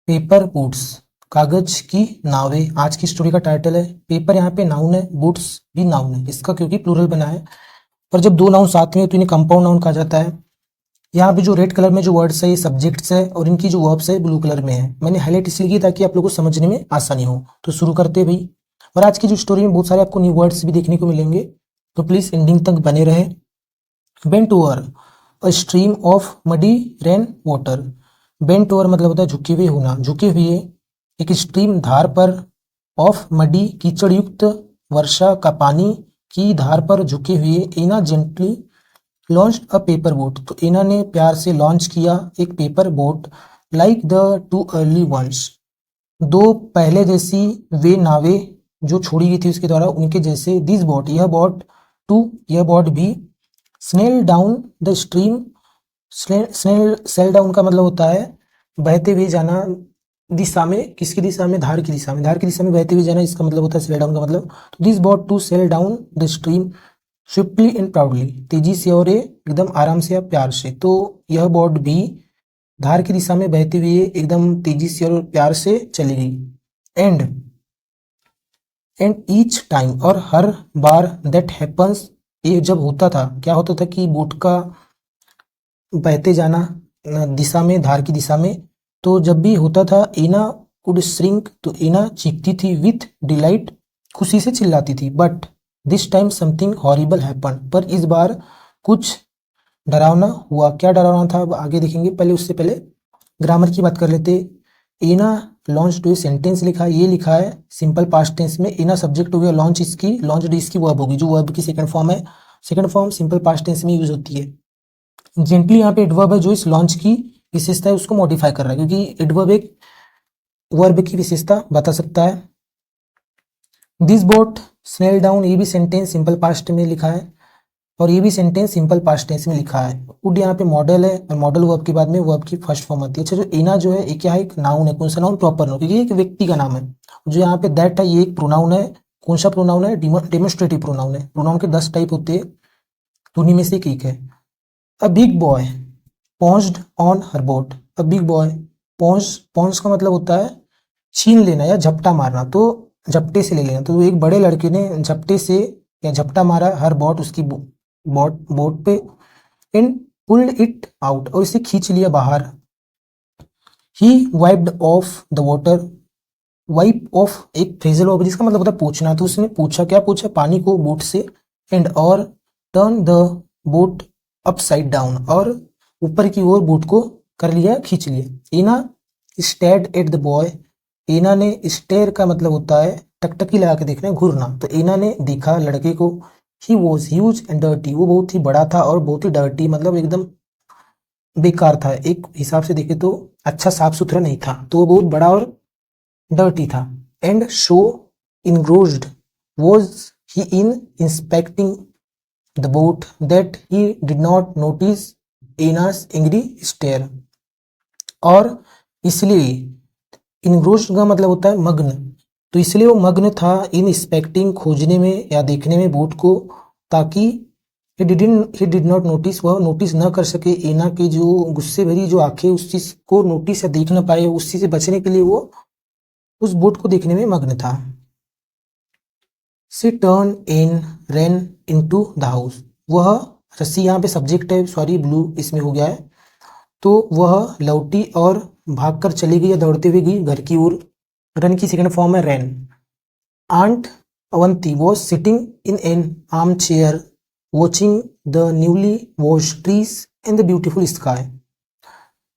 Paper boats, कागज की नावें। आज की स्टोरी का टाइटल है। पेपर यहाँ पे नाउन है, बोट्स भी नाउन है इसका, क्योंकि प्लूरल बना है। पर जब दो नाउन साथ में तो इन्हें कंपाउंड नाउन कहा जाता है। यहाँ पे जो रेड कलर में जो वर्ड्स है ये सब्जेक्ट्स है और इनकी जो वर्ब्स है ब्लू कलर में है। मैंने हाईलाइट इसलिए की ताकि आप लोगों को समझने में आसानी हो। तो शुरू करते हैं भाई। और आज की जो स्टोरी में बहुत सारे आपको न्यू वर्ड्स भी देखने को मिलेंगे, तो प्लीज एंडिंग तक बने रहे। Bent over a stream of muddy rain water. Bent over मतलब होता है झुके हुए होना, झुके हुए एक स्ट्रीम धार पर, ऑफ मडी कीचड़ युक्त, वर्षा का पानी की धार पर झुके हुए, Anna gently launch a paper boat. तो एना ने प्यार से लॉन्च किया एक paper boat, like the two early ones, दो पहले जैसी वे नावे जो छोड़ी गई थी उसके द्वारा उनके जैसे, दिस बोट यह बोट, टू यह बोट भी, snail down the stream, snail sail down का मतलब होता है बहते हुए जाना दिशा में, किसकी दिशा में, धार की दिशा में, धार की दिशा में बहते हुए जाना, इसका मतलब होता है सेल डाउन का मतलब। तो this boat to sail down the stream swiftly and proudly, तेजी से और एकदम आराम से या प्यार से। तो यह बोट भी धार की दिशा में बहते हुए एकदम तेजी से और प्यार से चली गई। एंड ईच टाइम और हर बार, दैट हैपन्स ये जब होता था, क्या होता था कि बोट का बहते जाना दिशा में, धार की दिशा में, तो जब भी होता था एना कुड श्रिंक, तो एना चीखती थी, विथ डिलाइट खुशी से चिल्लाती थी। But this time something horrible happen, पर इस बार कुछ डरावना हुआ। क्या डरावना था अब आगे देखेंगे, पहले उससे पहले ग्रामर की बात कर लेते। एना लॉन्च टू सेंटेंस लिखा है, ये लिखा है सिंपल पास्ट टेंस में। एना सब्जेक्ट हो गया, लॉन्च इसकी, लॉन्च इसकी वर्ब होगी, जो वर्ब की सेकंड फॉर्म है। Second form simple past tense में यूज होती है। जेंटली यहाँ पे एडवर्ब है जो इस लॉन्च की विशेषता है उसको मॉडिफाई कर रहा है, क्योंकि एडवर्ब एक वर्ब की विशेषता बता सकता है। दिस बोट स्नेल डाउन, ये भी सेंटेंस सिंपल पास्ट में लिखा है और ये भी सेंटेंस सिंपल पास्ट टेंस में लिखा है। वुड यहाँ पे मॉडल है और मॉडल वर्ब के बाद में वर्ब की फर्स्ट फॉर्म आती है। अच्छा, जो एना जो है ये क्या है, एक नाउन है। कौन सा नाउन, प्रॉपर नाउन, क्योंकि एक व्यक्ति का नाम है। जो यहाँ पे दैट है ये एक प्रोनाउन है। कौन सा प्रोनाउन है, डेमोस्ट्रेटिव प्रोनाउन है। प्रोनाउन के 10 टाइप होते हैं, तो उन्हीं में से एक है। A big boy pounced on her boat. A big boy, पहुंच का मतलब होता है छीन लेना या झपटा मारना, तो झपटे से ले लेना। तो एक बड़े लड़के ने झपटे से या झपटा मारा हर बोट, उसकी बोट पे, एंड पुल्ड इट आउट, और इसे खींच लिया बाहर। He wiped off the water, wipe off एक फ्रेजल वर्ब जिसका मतलब होता है पूछना, तो उसने पूछा, क्या पूछा, पानी को बोट से। एंड और turn the boat upside down, और ऊपर की ओर बोट को कर लिया, खींच लिया। एना स्टेयर्ड एट द बॉय, एना ने, स्टेयर का मतलब होता है टकटकी लगा के देखना, घूरना। तो एना ने देखा लड़के को। He was huge and dirty, वो बहुत ही बड़ा था और बहुत ही डर्टी मतलब एकदम बेकार था। एक हिसाब से देखे तो अच्छा साफ सुथरा नहीं था, तो वो बहुत बड़ा और डर्टी था। And so engrossed was he in inspecting the boat that he did not notice Anna's angry stare, और इसलिए इनग्रोस्ड का मतलब होता है मग्न, तो इसलिए वो मग्न था इन इंस्पेक्टिंग खोजने में या देखने में बोट को, ताकि ही डिड नॉट नोटिस, वह नोटिस न कर सके एना की जो गुस्से भरी जो आंखें उस चीज को नोटिस या देख न पाए, उस चीज से बचने के लिए वो उस बोट को देखने में मग्न था। She turned and ran into the house, वह, रस्सी यहाँ पे सब्जेक्ट है, सॉरी ब्लू इसमें हो गया है। तो वह लौटी और भागकर चली गई या दौड़ते हुए गई घर की ओर। रन की सेकंड फॉर्म है ran. Aunt Avanti was sitting in an armchair watching the newly washed trees and the beautiful sky.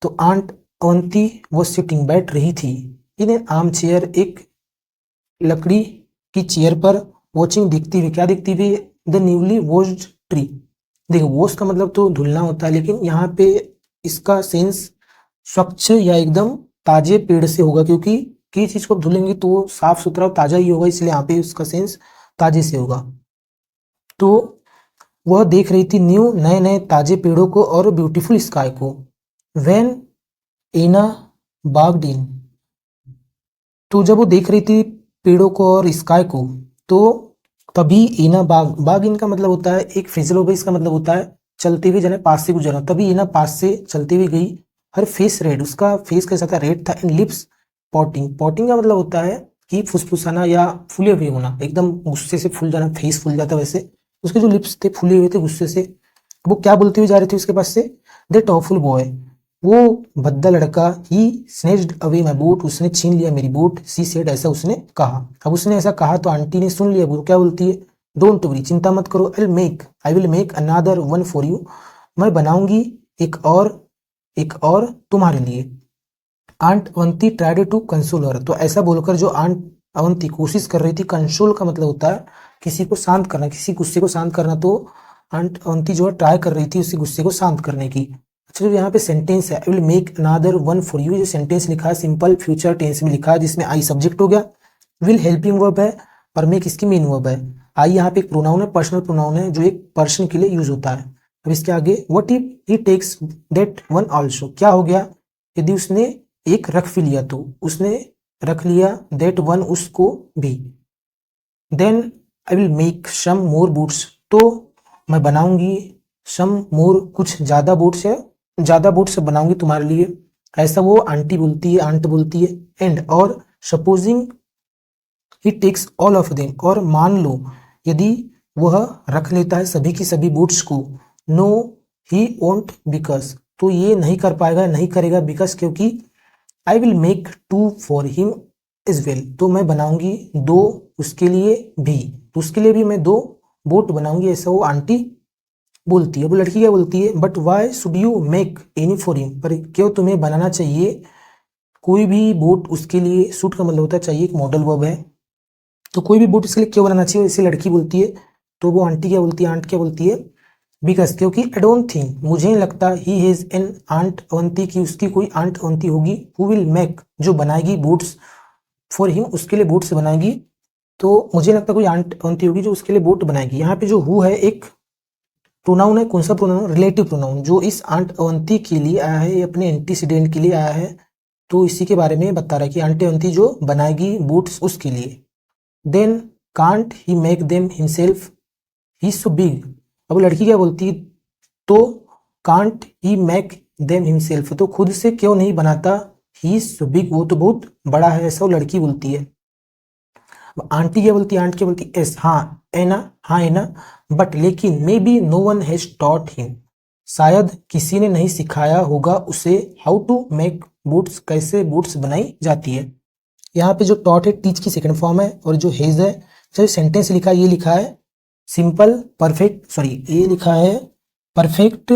तो आंट अवंती वॉज सिटिंग, बैठ रही थी, इन एन आर्म चेयर एक लकड़ी की चेयर पर, वॉचिंग देखती हुई, क्या देखती हुई, द न्यूली वॉश्ड ट्री। देखो वॉश का मतलब तो धुलना होता है, लेकिन यहाँ पे इसका सेंस स्वच्छ या एकदम ताजे पेड़ से होगा, क्योंकि किसी चीज को धुलेंगे तो वो साफ सुथरा और ताजा ही होगा, इसलिए यहाँ पे उसका सेंस ताजे से होगा। तो वह देख रही थी न्यू, नए नए ताजे पेड़ों को और ब्यूटीफुल स्काई को। व्हेन एना बाग्ड इन, तो जब वो देख रही थी पेड़ों को और स्काई को, तो तभी एना बाग इन का मतलब होता है एक फ्रेजल वर्ब, इसका मतलब होता है चलते हुए जाने, पास से गुजरना। तभी एना पास से चलते हुए गई, हर फेस रेड, उसका फेस कैसा था, रेड था, एंड लिप्स पॉटिंग। पॉटिंग का मतलब होता है कि फुसफुसाना या फूले हुए होना, एकदम गुस्से से फूल जाना, फेस फूल जाता वैसे। उसके जो लिप्स थे फूले हुए थे गुस्से से। वो क्या बोलते हुए जा रही थी उसके पास से, दैट ऑफुल बॉय, वो भद्दा लड़का, ही स्नेच्ड अवे माय बूट, उसने छीन लिया मेरी बूट, सी सेड, ऐसा उसने कहा। अब उसने ऐसा कहा तो आंटी ने सुन लिया, वो क्या बोलती है, डोंट वरी, चिंता मत करो, I will make another one for you, मैं बनाऊंगी एक और तुम्हारे लिए। Aunt Avanti tried to console her, तो ऐसा बोलकर जो आंट अवंती कोशिश कर रही थी, कंसोल का मतलब होता है किसी को शांत करना, किसी गुस्से को शांत करना, तो आंट अवंती जो है ट्राई कर रही थी उसी गुस्से को शांत करने की। अच्छा, जो यहाँ पे सेंटेंस है, आई will make another one for you, जो सेंटेंस लिखा है सिंपल फ्यूचर टेंस में लिखा है, जिसमें आई सब्जेक्ट हो गया, विल हेल्पिंग वर्ब है और मेक इसकी मेन वर्ब है। आई यहाँ पे एक प्रोनाउन है, पर्सनल प्रोनाउन है, जो एक पर्सन के लिए यूज होता है। अब इसके आगे, what if he takes that one also, क्या हो गया यदि उसने एक रख भी लिया, तो उसने रख लिया दैट वन, उसको भी। Then I will make some more boots, तो मैं बनाऊंगी सम मोर, कुछ ज्यादा बूट्स है, ज्यादा बूट्स बनाऊंगी तुम्हारे लिए, ऐसा वो आंटी बोलती है, आंट बोलती है। एंड और supposing he takes all of them, और मान लो यदि वह रख लेता है सभी की सभी बूट्स को, नो ही वोंट बिकॉज, तो ये नहीं कर पाएगा, नहीं करेगा, बिकॉज क्योंकि I will make two for him as well, तो मैं बनाऊंगी दो उसके लिए भी, तो उसके लिए भी मैं दो बोट बनाऊंगी, ऐसा वो आंटी बोलती है। वो लड़की क्या बोलती है, but why should you make any for him, पर क्यों तुम्हें बनाना चाहिए कोई भी बोट उसके लिए, सूट का मतलब होता है चाहिए, एक मॉडल वर्ब है, तो कोई भी बोट इसके लिए क्यों बनाना चाहिए, इसे लड़की बोलती है। तो वो आंटी क्या बोलती है, आंट क्या बोलती है, बिकॉज क्योंकि आई डोंट थिंक, मुझे नहीं लगता, he has an aunt Avanti, की उसकी कोई आंट अवंती होगी, हु विल मेक, जो बनाएगी बूट्स फॉर हिम, उसके लिए बूट्स बनाएगी। तो मुझे लगता कोई आंट अवंती होगी जो उसके लिए बोट बनाएगी। यहाँ पे जो हु है एक प्रोनाउन है, कौन सा प्रोनाउन, रिलेटिव प्रोनाउन, जो इस आंट अवंती के लिए आया है, अपने एंटीसीडेंट के लिए आया है, तो इसी के बारे में बता रहा है कि आंटी अवंती जो बनाएगी बूट्स उसके लिए। Then can't he make them himself, he so big, अब लड़की क्या बोलती है, तो can't he make them himself, तो खुद से क्यों नहीं बनाता, ही सो बिग, वो तो बहुत बड़ा है, ऐसा वो लड़की बोलती है। आंटी क्या बोलती है, आंट क्या बोलती है, एस, हाँ एना, हाँ एना, बट लेकिन, may be no one has taught him, शायद किसी ने नहीं सिखाया होगा उसे, हाउ टू मेक बूट्स, कैसे बूट्स बनाई जाती है। यहाँ पे जो टॉट है टीच की सेकंड फॉर्म है, और जो हेज है, जो सेंटेंस लिखा है ये लिखा है सिंपल परफेक्ट, सॉरी ये लिखा है परफेक्ट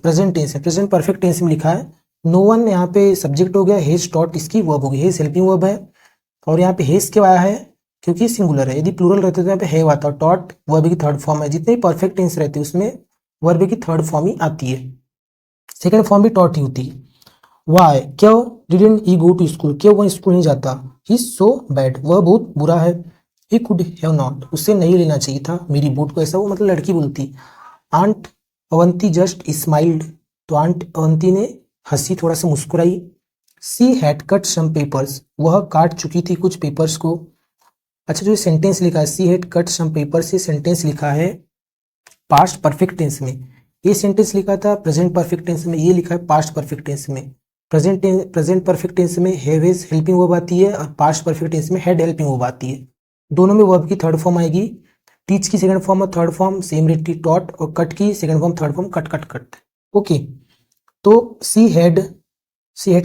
प्रेजेंट टेंस है, प्रेजेंट परफेक्ट टेंस में लिखा है। नो वन यहाँ पे सब्जेक्ट हो गया, हेज टॉट इसकी वर्ब हो गई, हेज हेल्पिंग वर्ब है, और यहाँ पे हेज क्यों आया है, क्योंकि सिंगुलर है, यदि प्लूरल रहते तो यहाँ पे हैव आता, टॉट वर्ब की थर्ड फॉर्म है, जितने परफेक्ट टेंस रहते हैं उसमें वर्ब की थर्ड फॉर्म ही आती है, सेकंड फॉर्म भी टॉट ही होती है। वाई, क्यों, didn't he go to school, क्यों वह स्कूल नहीं जाता, ही सो बैड, वह बहुत बुरा है, ही कुड हैव नॉट, उससे नहीं लेना चाहिए था मेरी बूट को, ऐसा वो मतलब लड़की बोलती। आंट अवंती जस्ट स्माइल्ड, तो आंट अवंती ने हंसी, थोड़ा सा मुस्कुराई। She had cut some papers, वह काट चुकी थी कुछ पेपर्स को। अच्छा, जो सेंटेंस लिखा है she had cut some papers, ये सेंटेंस लिखा है पास्ट परफेक्ट टेंस में, ये सेंटेंस लिखा था प्रेजेंट परफेक्ट टेंस में, ये लिखा है पास्ट परफेक्ट टेंस में। प्रेजेंट परफेक्ट टेंस में हैव हैज हेल्पिंग वर्ब आती है, और पास्ट परफेक्ट टेंस में हैड हेल्पिंग वर्ब आती है। दोनों में वर्ब की थर्ड फॉर्म आएगी, टीच की सेकंड फॉर्म और थर्ड फॉर्म सेम रहती टॉट, और कट की second form third form cut cut cut. Okay, तो she had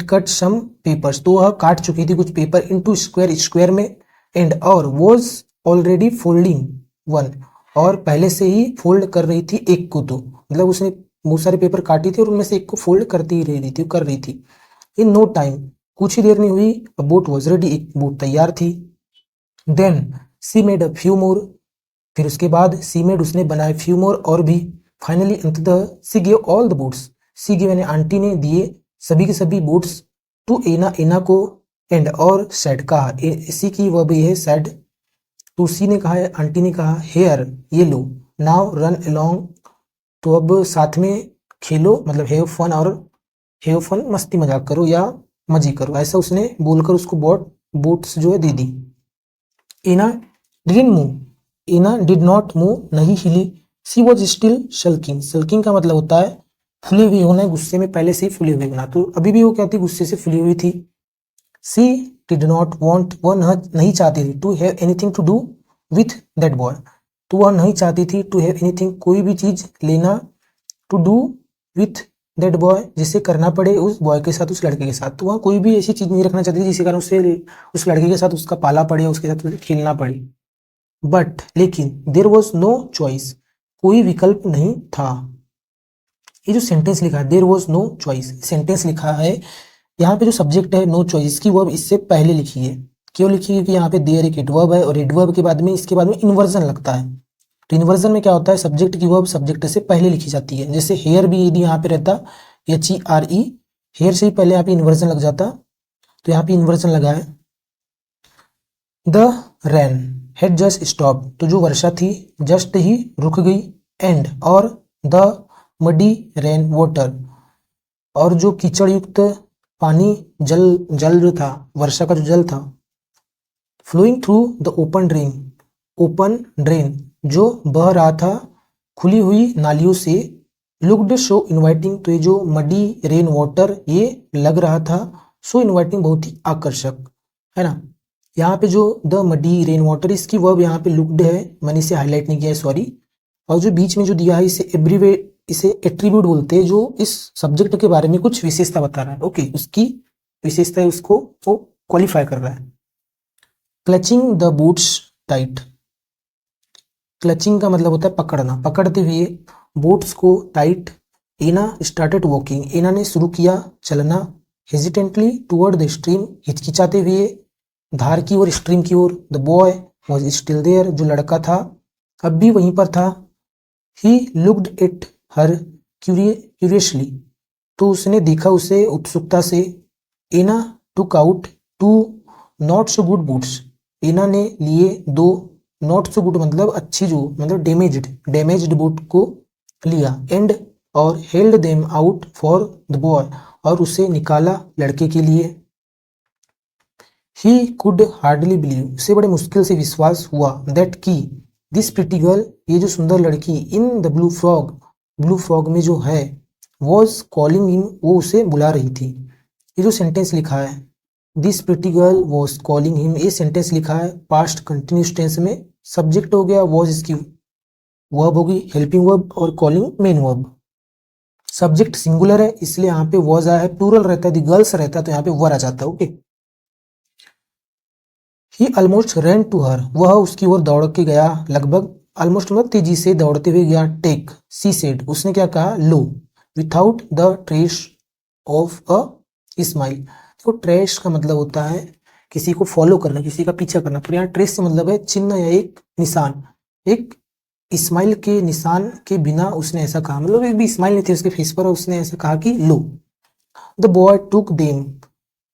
cut some papers, तो वह काट चुकी थी कुछ पेपर, इनटू स्क्वायर, स्क्वायर में, एंड और वॉज ऑलरेडी फोल्डिंग वन, और पहले से ही फोल्ड कर रही थी एक को, तो मतलब उसने बहुत सारे पेपर काटी थी और उनमें से एक को फोल्ड करती रही थी, कर रही थी। इन नो टाइम, कुछ ही देर नहीं हुई, अ बोट वॉज रेडी, एक बोट तैयार थी। Then she made a few more, फिर उसके बाद सी मेड उसने बनाए फ्यू मोर और भी। फाइनली अंततः she give all the boats, she give यानी आंटी ने दिए सभी के सभी बोट्स टू एना, एना को, एंड और सैड कहा, इसी की वह भी है सैड, तो सी ने कहा है, आंटी ने कहा, हेयर ये लो, नाउ रन अलोंग, तो अब साथ में खेलो, मतलब हैव फन, और हैव फन मस्ती मजाक करो या मजे करो, ऐसा उसने बोलकर उसको बोट्स जो है दे दी। Anna didn't move, Anna did not move, नहीं हिली। She was still sulking, sulking का मतलब होता है फुले हुए होना, गुस्से में पहले से ही फुले हुए होना, तो अभी भी वो क्या थी, गुस्से से फुली हुई थी। सी डिड नॉट वॉन्ट, वह नहीं चाहती थी to have anything to do with that boy, तो वह नहीं चाहती थी टू हैव एनीथिंग, कोई भी चीज लेना, to do with that boy, जिसे करना पड़े उस बॉय के साथ, उस लड़के के साथ, तो वह कोई भी ऐसी चीज नहीं रखना चाहती थी जिसके कारण उसे उस लड़के के साथ उसका पाला पड़े, उसके साथ उसे खेलना पड़े। बट लेकिन देयर वॉज नो चॉइस, कोई विकल्प नहीं था। ये जो सेंटेंस लिखा है there was no choice, sentence लिखा है, यहाँ पे जो सब्जेक्ट है नो चॉइस की वर्ब इससे पहले लिखी है। क्यों लिखी है? क्योंकि यहाँ पे देयर एक एडवर्ब है और एडवर्ब के बाद में इसके बाद में इन्वर्जन लगता है। तो इन्वर्जन में क्या होता है, सब्जेक्ट की वर्ब सब्जेक्ट से पहले लिखी जाती है। जैसे हेयर भी यदि यहाँ पे रहता HERE, हेयर से ही पहले यहाँ पे इन्वर्जन लग जाता, तो यहाँ पे इन्वर्जन लगा है। The rain had just stop, तो जो वर्षा थी जस्ट ही रुक गई। एंड और द मडी रेन वाटर, और जो कीचड़ युक्त पानी जल जो था, वर्षा का जो जल था, flowing through the open drain, जो बह रहा था खुली हुई नालियों से, लुक्ड सो इनवाइटिंग, तो ये जो मडी रेन वाटर ये लग रहा था सो इनवाइटिंग, बहुत ही आकर्षक, है ना। यहाँ पे जो द मडी रेन वाटर, इसकी वर्ब यहाँ पे लुक्ड है, मैंने इसे हाईलाइट नहीं किया है, सॉरी। और जो बीच में जो दिया है इसे एट्रीब्यूट बोलते हैं, जो इस सब्जेक्ट के बारे में कुछ विशेषता बता रहा है। ओके, उसकी विशेषता है, उसको वो क्वालिफाई कर रहा है। Clutching the boots tight, clutching का मतलब होता है पकड़ना, पकड़ते हुए बूट्स को टाइट। एना स्टार्टेड वॉकिंग, एना ने शुरू किया चलना। हेजिटेंटली टुवर्ड द स्ट्रीम, हिचकिचाते हुए धार की ओर, स्ट्रीम की ओर। The boy was still there, जो लड़का था अब भी वहीं पर था। He looked at her curiously, तो उसने देखा उसे उत्सुकता से। Anna took out two not so good boats, Anna ने लिए दो नॉट सो गुड मतलब अच्छी, जो मतलब डैमेज्ड बूट को लिया। एंड और held them out for the boy, और उसे निकाला लड़के के लिए। ही कुड हार्डली बिलीव, उसे बड़े मुश्किल से विश्वास हुआ, दैट की दिस प्रिटी गर्ल, ये जो सुंदर लड़की, इन द ब्लू फ्रॉग में जो है, वॉज कॉलिंग हिम, वो उसे बुला रही थी। ये जो सेंटेंस लिखा है this pretty girl was calling him, ये सेंटेंस लिखा है पास्ट कंटिन्यूस टेंस में। सब्जेक्ट हो गया वॉज, इसकी वर्ब होगी हेल्पिंग वर्ब, और calling main verb. Subject singular है इसलिए यहाँ पे वॉज आया है, प्लूरल रहता है द गर्ल्स रहता है तो यहाँ पे वर आ जाता है। Okay, he almost run to her, वह उसकी ओर दौड़ के गया, लगभग, ऑलमोस्ट मतलब तेजी से दौड़ते हुए गया। टेक सी सेड, उसने क्या कहा, लो, without the trace of a smile. तो ट्रेस का मतलब होता है किसी को फॉलो करना, किसी का पीछा करना, तो यहाँ ट्रेस से मतलब है चिन्ह या एक निशान। एक स्माइल के निशान के बिना उसने ऐसा कहा, मतलब एक भी स्माइल नहीं थी उसके फेस पर, उसने ऐसा कहा कि लो। The boy took them,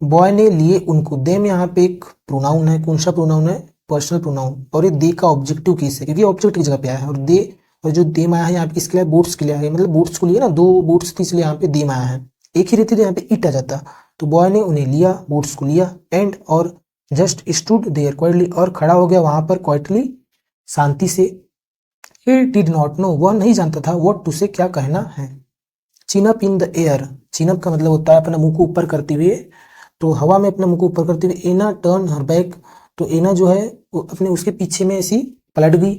boy ने लिए उनको। देम यहाँ पे एक प्रोनाउन है, कौन सा प्रोनाउन है, पर्सनल प्रोनाउन, और ये दे का ऑब्जेक्टिव केस है क्योंकि ऑब्जेक्ट की जगह पे आया है। और दे, और जो देम आया है यहाँ पे किसके लिए, बोट्स के लिए आया है, मतलब बोट्स को लिए ना, दो बोट्स थी इसलिए यहाँ पे देम आया है। एक ही रहती तो यहाँ पे इट आ जाता, तो बॉय ने उन्हें लिया, बोट्स को लिया। एंड और जस्ट स्टूड देयर क्वाइटली, और खड़ा हो गया वहां पर क्वाइटली, शांति से। ही डिड नॉट नो, वह नहीं जानता था व्हाट टू से, क्या कहना है। चिन up in the air, chin up का मतलब होता है अपना मुंह को ऊपर करते हुए, तो हवा में अपना मुंह को ऊपर करते हुए। एना टर्न हर बैक, तो एना जो है वो अपने उसके पीछे में ऐसी पलट गई।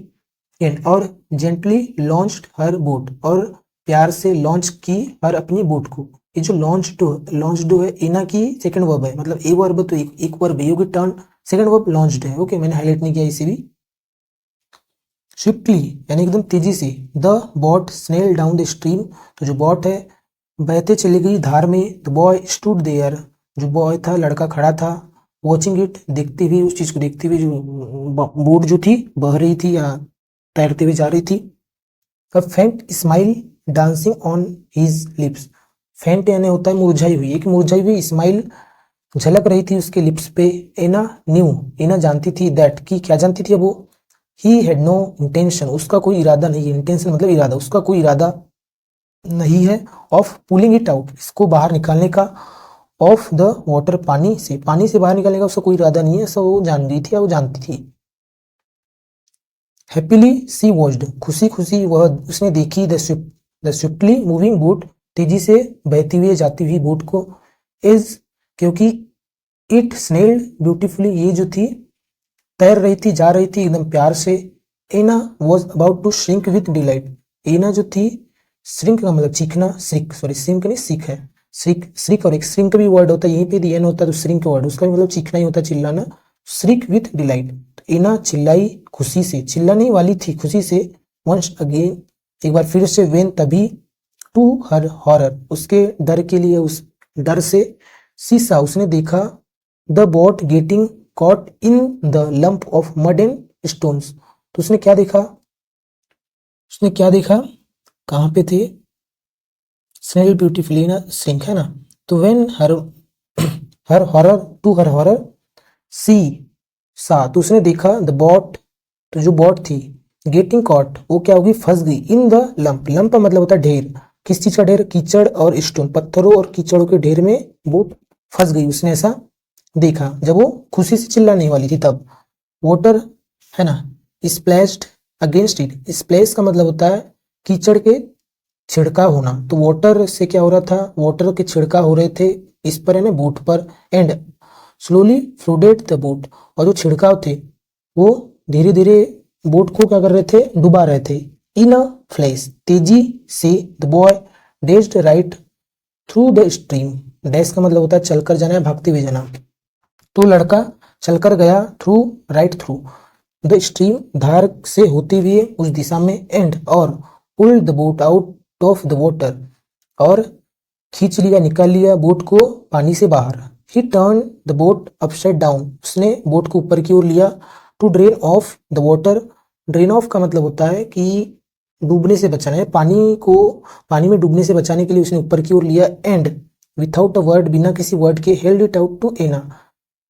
एंड और जेंटली लॉन्च्ड हर बोट, और प्यार से लॉन्च की हर अपनी बोट को। ये जो लॉन्च्ड है एना की सेकंड वर्ब है, मतलब ए वर्ब तो एक वर्ब है, होगी टर्न, सेकंड वर्ब लॉन्च्ड है। ओके, मैंने हाईलाइट नहीं किया इसे भी। स्विफ्टली यानी एकदम तेजी से। The boat snail down the stream, तो जो बॉट है बहते चली गई धार में। द बॉय स्टूड देयर, जो बॉय था लड़का खड़ा था। वॉचिंग इट, देखते हुए, उस चीज को देखते हुए, जो बोट जो थी बह रही थी या तैरते हुए जा रही थी। अ फेंट smile dancing on his lips, फेंट यानी होता है मुरझाई हुई, एक मुरझाई हुई स्माइल झलक रही थी उसके लिप्स पे। एना न्यू, एना जानती थी, दैट की क्या जानती थी अब वो, ही हैड नो इंटेंशन, उसका कोई इरादा नहीं है, इंटेंशन मतलब इरादा, उसका कोई इरादा नहीं है। ऑफ पुलिंग इट आउट, इसको बाहर निकालने का। ऑफ द वाटर, पानी से बाहर निकालने का उसका कोई इरादा नहीं है, सब वो जान रही थी या वो जानती थी। हैप्पीली सी वॉच्ड, खुशी खुशी वह उसने देखी। द स्विफ्टली मूविंग बोट, तेजी से बहती हुई जाती हुई बोट को। इज, क्योंकि इट स्नेल्ड ब्यूटीफुली, ये जो थी तैर रही थी, जा रही थी एकदम प्यार से। Anna was about to shrink with delight, Anna जो थी, श्रिंक का मतलब चीखना, श्रिक सॉरी श्रिंक नहीं सीख है, श्रिक श्रिक और एक श्रिंक भी वर्ड होता है, यहीं पे एन होता है तो श्रिंक वर्ड, उसका भी मतलब चीखना ही होता है, चिल्लाना। श्रिक विथ डिलाइट, तो एना चिल्लाई खुशी से, चिल्लाने वाली थी खुशी से। वंस अगेन, एक बार फिर से, वेन तभी, टू हर हॉरर, उसके डर के लिए, उस डर से, शीशा उसने देखा, the boat getting caught in the lump of mud and stones, तो उसने क्या देखा, उसने क्या देखा, कहाँ पे थे, स्नेल ब्यूटीफुली ना, श्रिंक है ना, तो when her her horror, to her horror, she saw, तो उसने देखा, द बॉट, तो जो बॉट थी, गेटिंग कॉट, वो क्या होगी, फंस गई, इन द लंप, लंप का मतलब होता है ढेर, किस चीज का ढेर, कीचड़ और स्टोन, पत्थरों और कीचड़ों के ढेर में बोट फंस गई, उसने ऐसा देखा जब वो खुशी से चिल्लाने वाली थी तब। वाटर है ना, स्प्लैश्ड अगेंस्ट इट, स्प्लैश का मतलब होता है कीचड़ के छिड़काव होना, तो वाटर से क्या हो रहा था, वाटर के छिड़काव हो रहे थे इस पर, है ना, बोट पर, एंड स्लोली फ्लोडेड द बोट, और जो छिड़काव थे वो धीरे धीरे बोट को क्या कर रहे थे, डुबा रहे थे। इन अ फ्लैश, तेजी से, the boy dazed right through the stream, dash का मतलब होता है चलकर जाना, भागते हुए जाना, तो लड़का चलकर गया, through right through the stream, धार से होते हुए उस दिशा में, एंड और, pulled the boat out of the water, और खींच लिया, निकाल लिया बोट को पानी से बाहर। He turn the boat upside down, उसने बोट को ऊपर की ओर लिया, to drain off the water, drain off का मतलब होता है कि डूबने से बचाना है, पानी को, पानी में डूबने से बचाने के लिए उसने ऊपर की ओर लिया, एंड विथआउट अ वर्ड, बिना किसी वर्ड के, held it out to Anna,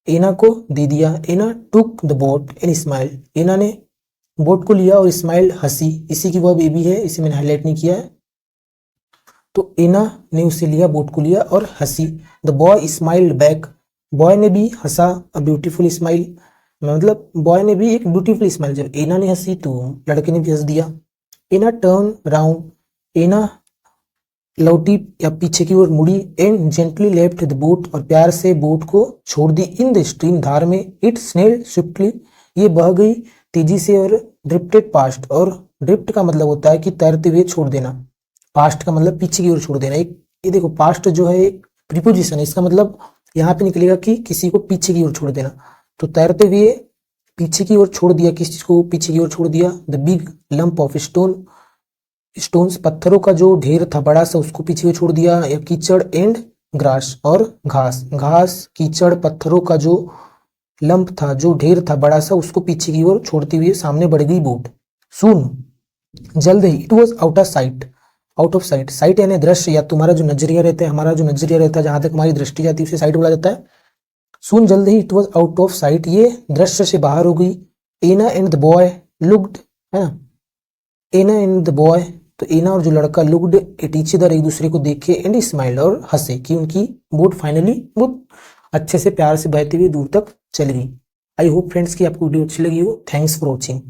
Anna को दे दिया। Anna took the boat and smile, Anna ने बोट को लिया और स्माइल, हंसी, इसी की वह बेबी है, इसे मैंने हाईलाइट नहीं किया है, तो एना ने उसे लिया, बोट को लिया और हंसी। The boy smiled back, boy ने भी हंसा, अ ब्यूटीफुल स्माइल, मतलब बॉय ने भी एक ब्यूटीफुल स्माइल, जब एना ने हंसी तो लड़के ने भी हंस दिया। एना टर्न राउंड, एना लौटी या पीछे की ओर मुड़ी, and gently left the boat, और प्यार से बोट को छोड़ दी, इन द स्ट्रीम, धार में, इट स्नेल्ड स्विफ्टली, ये बह गई तेजी से, और ड्रिफ्टेड पास्ट, और ड्रिफ्ट का मतलब होता है कि तैरते हुए छोड़ देना, पास्ट का मतलब पीछे की ओर छोड़ देना। एक ये देखो, पास्ट जो है एक प्रीपोजिशन है, इसका मतलब यहाँ पे निकलेगा कि किसी को पीछे की ओर छोड़ देना, तो तैरते हुए पीछे की ओर छोड़ दिया, किस चीज को पीछे की ओर छोड़ दिया, the big lump of stone, stones पत्थरों का जो ढेर था बड़ा सा, उसको पीछे छोड़ दिया, या कीचड़ एंड ग्रास, और घास, घास कीचड़ पत्थरों का जो लंप था, जो ढेर था बड़ा सा, उसको पीछे की ओर छोड़ते हुए सामने बढ़ गई बोट। सून, जल्द ही, it was out of sight, out of sight, sight यानी दृश्य, या तुम्हारा जो नजरिया रहता है, हमारा जो नजरिया रहता है, जहां तक हमारी दृष्टि जाती है उसे साइट बोला जाता है। सून जल्द ही, it was out of sight, ये दृश्य से बाहर हो गई। Anna and the boy looked, है ना, एना एंड द बॉय, तो एना और जो लड़का, लुक्ड एट ईच अदर, एक दूसरे को देखे, एंड स्माइल्ड, और हंसे, कि उनकी बोट फाइनली बहुत अच्छे से प्यार से बहती हुई दूर तक चली गई। आई होप फ्रेंड्स कि आपको वीडियो अच्छी लगी हो। Thanks for watching.